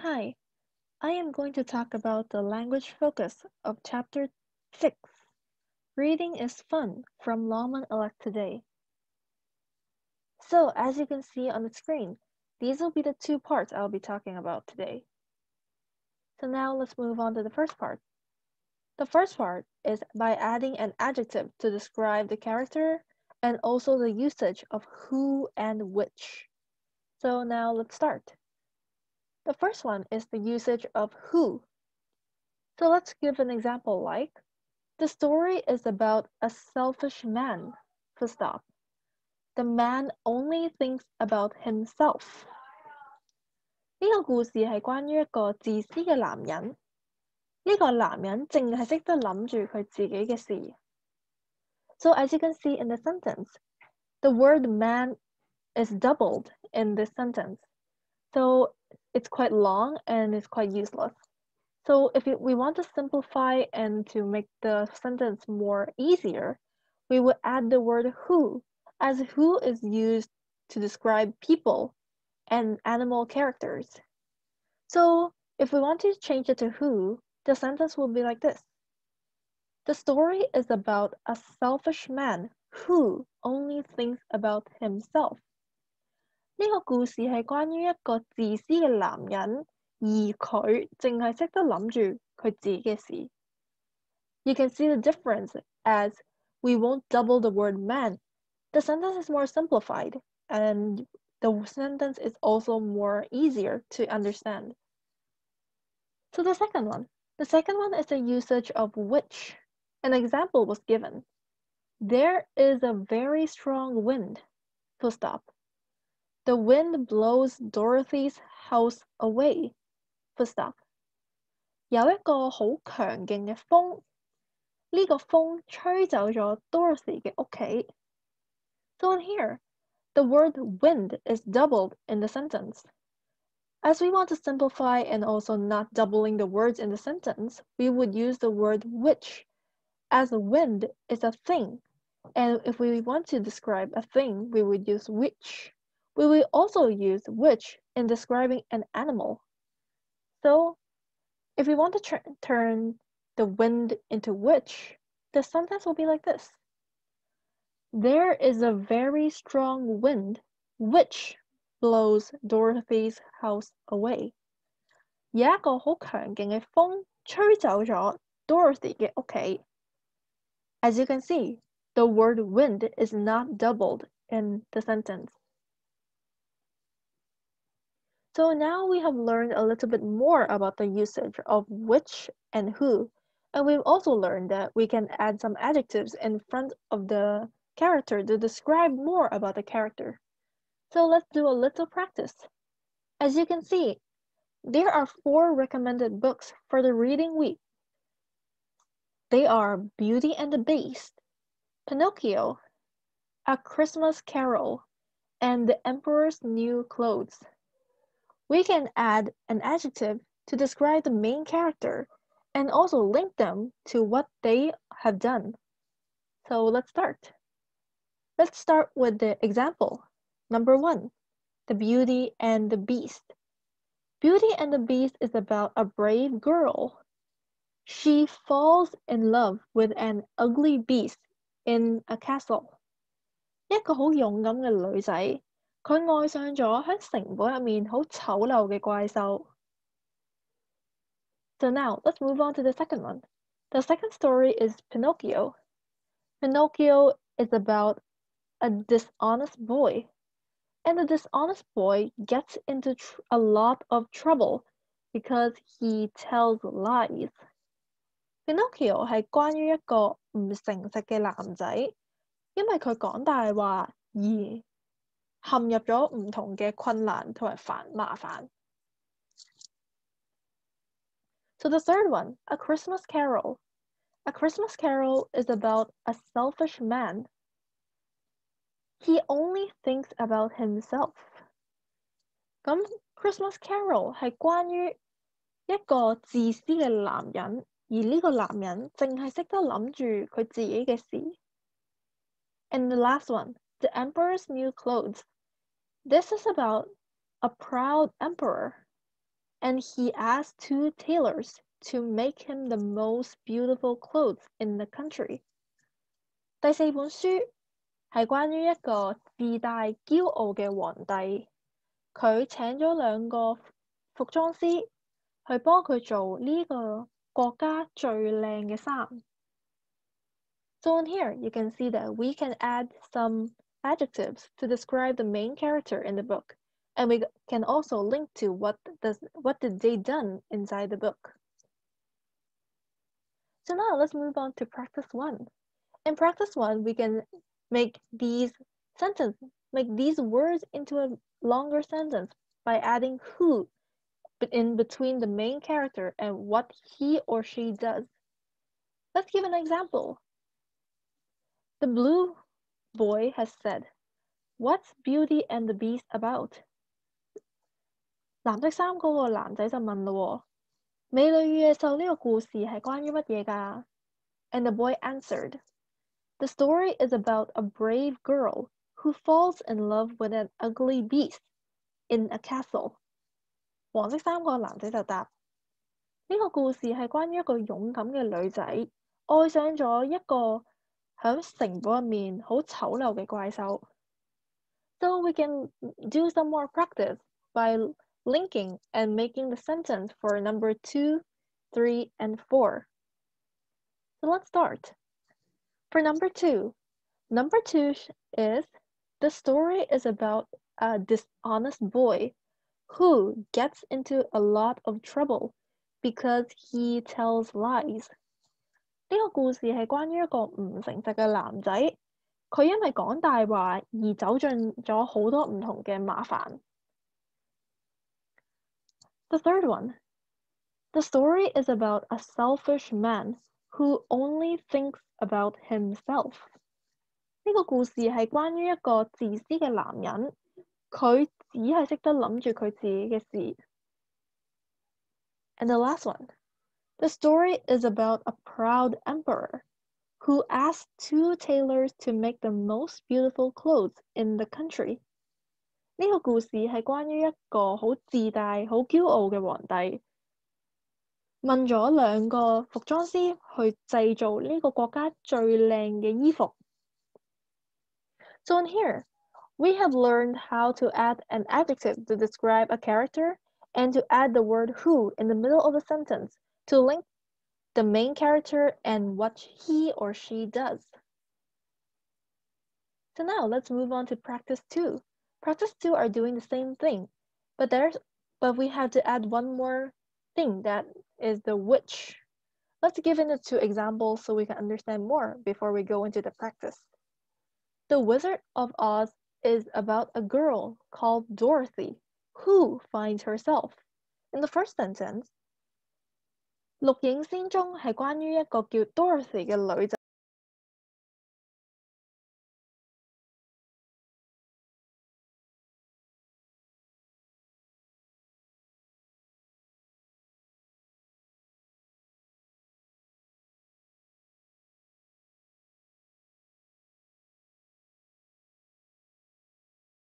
Hi, I am going to talk about the language focus of Chapter 6. Reading is Fun from Longman Elect today. So, as you can see on the screen, these will be the two parts I'll be talking about today. So now let's move on to the first part. The first part is by adding an adjective to describe the character and also the usage of who and which. So now let's start. The first one is the usage of who. So let's give an example like, the story is about a selfish man. Full stop. The man only thinks about himself. 呢個故事係關於一個自私嘅男人。呢個男人淨係識得諗住佢自己嘅事。So as you can see in the sentence, the word man is doubled in this sentence. So it's quite long and it's quite useless. So if we want to simplify and to make the sentence more easier, we would add the word who, as who is used to describe people and animal characters. So if we want to change it to who, the sentence will be like this. The story is about a selfish man who only thinks about himself. 呢個故事係關於一個自私嘅男人，而佢淨係識得諗住佢自己嘅事。You can see the difference as we won't double the word man. The sentence is more simplified, and the sentence is also more easier to understand. So the second one is the usage of which. An example was given. There is a very strong wind. Full stop. The wind blows Dorothy's house away. Full stop. 有一個好強勁嘅風，呢個風吹走咗 Dorothy 嘅屋企。So in here, the word wind is doubled in the sentence. As we want to simplify and also not doubling the words in the sentence, we would use the word which, as wind is a thing. And if we want to describe a thing, we would use which. We will also use which in describing an animal. So if we want to turn the wind into which, the sentence will be like this. There is a very strong wind which blows Dorothy's house away. 有一個好強勁嘅風吹走咗 Dorothy 嘅屋企。As you can see, the word wind is not doubled in the sentence. So now we have learned a little bit more about the usage of which and who, and we've also learned that we can add some adjectives in front of the character to describe more about the character. So let's do a little practice. As you can see, there are 4 recommended books for the reading week. They are Beauty and the Beast, Pinocchio, A Christmas Carol, and The Emperor's New Clothes. We can add an adjective to describe the main character and also link them to what they have done. So let's start. Let's start with the example. Number 1, The Beauty and the Beast. Beauty and the Beast is about a brave girl. She falls in love with an ugly beast in a castle. 一個好勇敢嘅女仔，佢愛上咗喺城堡入面好醜陋嘅怪獸。So now, let's move on to the second one. The second story is Pinocchio. Pinocchio is about a dishonest boy. And the dishonest boy gets into a lot of trouble because he tells lies. Pinocchio 係關於一個唔誠實嘅男仔，因為佢講大話而陷入咗唔同嘅困難同埋麻煩。So the third one, A Christmas Carol. A Christmas Carol is about a selfish man. He only thinks about himself. 咁 Christmas Carol 係關於一個自私嘅男人，而呢個男人淨係識得諗住佢自己嘅事。And the last one, The Emperor's New Clothes. This is about a proud emperor. and he asked 2 tailors to make him the most beautiful clothes in the country. 第4本書係關於一個自大驕傲嘅皇帝，佢請咗2個服裝師去幫佢做呢個國家最靚嘅衫。So in here, you can see that we can add some adjectives to describe the main character in the book, and we can also link to what did they done inside the book. So now let's move on to practice 1. In practice 1, we can make these words into a longer sentence by adding who in between the main character and what he or she does. Let's give an example. The blue boy has said, "What's Beauty and the Beast about?" 藍色衫嗰個男仔就問嘞喎，美女與野獸呢個故事係關於乜嘢㗎？ And the boy answered, "The story is about a brave girl who falls in love with an ugly beast in a castle." 黃色衫個男仔就答，呢個故事係關於一個勇敢嘅女仔愛上咗一個響城堡入面好醜陋嘅怪獸。So we can do some more practice by linking and making the sentence for number 2, 3, and 4. So let's start. For number 2 is the story is about a dishonest boy who gets into a lot of trouble because he tells lies. 呢個故事係關於一個唔誠實嘅男仔，佢因為講大話而走進咗好多唔同嘅麻煩。The third one. The story is about a selfish man who only thinks about himself. 呢個故事係關於一個自私嘅男人，佢只係識得諗住佢自己嘅事。And the last one. The story is about a proud emperor who asked 2 tailors to make the most beautiful clothes in the country. 呢個故事係關於一個好自大、好驕傲嘅皇帝，問咗2個服裝師去製造呢個國家最靚嘅衣服。So in here, we have learned how to add an adjective to describe a character and to add the word who in the middle of a sentence to link the main character and what he or she does. So now let's move on to practice 2. Practice 2 are doing the same thing, but we have to add one more thing, that is the which. Let's give it 2 examples so we can understand more before we go into the practice. The Wizard of Oz is about a girl called Dorothy who finds herself. In the first sentence, 綠影仙蹤係關於一個叫 Dorothy 嘅女仔